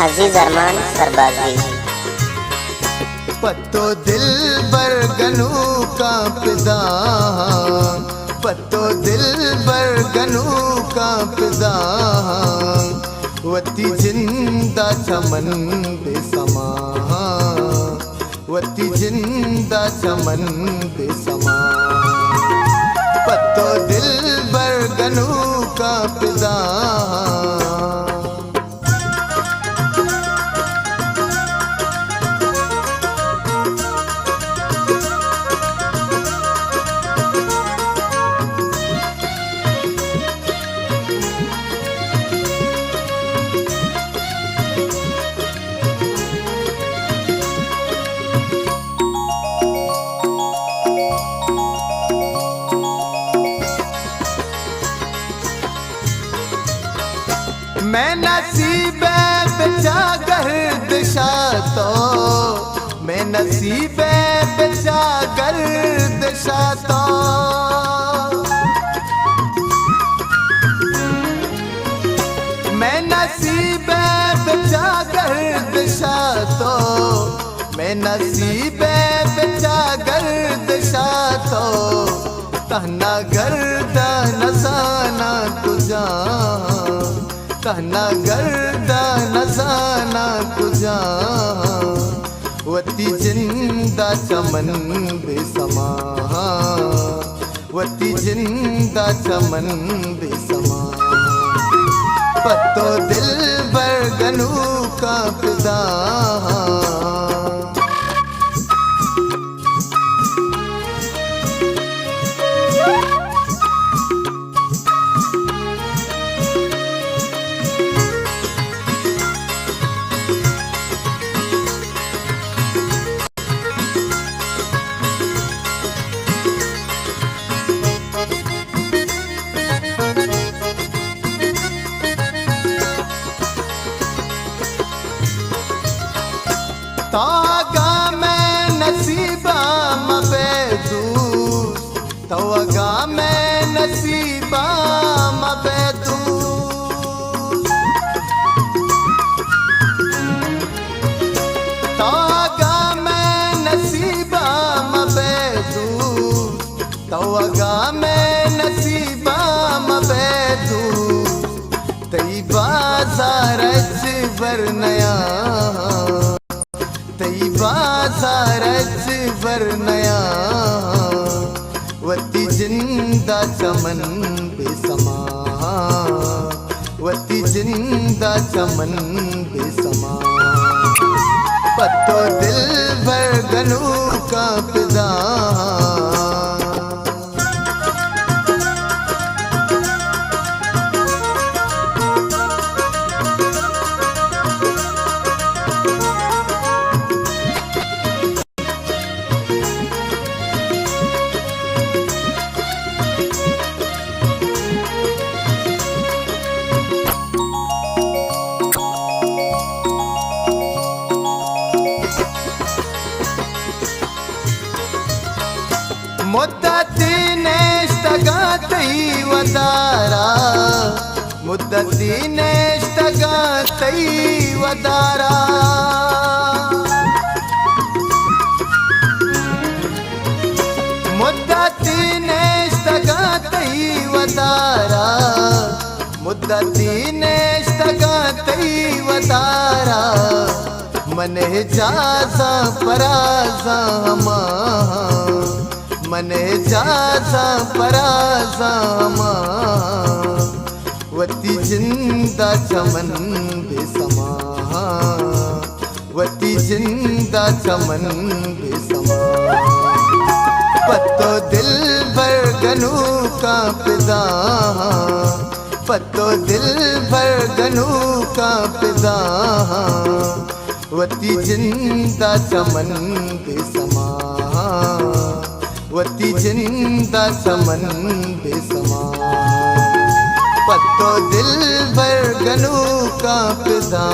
अजीज अरमान सरबाजी। पत्तो दिल बरगनू का पिदा, पत्तो दिल बरगनू का पिदा, वती जिंदा चमन बेसमा, वती जिंदा चमन बेसमा। पत्तो दिल बरगनू का पिदा। मैं नसीबे बेचा गर्दिशा तो, मैं नसीबे बेचा गर्दिशा तो, मैं नसीबे बेचा गर्दिशा तो, मैं नसीबे बेचा गर्दिशा तो, तहना गर्दा नजाना तुझा, कहना गर्दा नजाना तुझा, वती जिंदा चमन बेसमा, वती जिंदा चमन बेसमा। पत्तो दिल बरगनू का पिदा। तवगा मैं नसीबा मबेदूस, तवगा मैं नसीबा मबेदूस, तवगा मैं नसीबा मबेदूस, तवगा मैं नसीबा मबेदूस। तई बाजार वरनया, तई बाजार वरनया, वती जिंदा चमन बेसमा, वती जिंदा चमन बेसमा। पत्तो दिल बरगनू का पिदा। मुद्दती नेष्टगा तई वदारा, मुद्दती नेष्टगा तई वदारा, मुद्दती नेष्टगा तई वदारा, मुद्दती नेष्टगा तई वदारा। मन जाजा पराजा मा, मन जाजा पराजा मा, वती जिंदा चमन बेसमा, वती जिंदा चमन बेसमा। पत्तो दिल बरगनू का पिदा, पत्तो दिल बरगनू का पिदा, वती जिंदा चमन बेसमा, वती जिंदा चमन बेसमा। पत्तो दिल बरगनू का पिदा।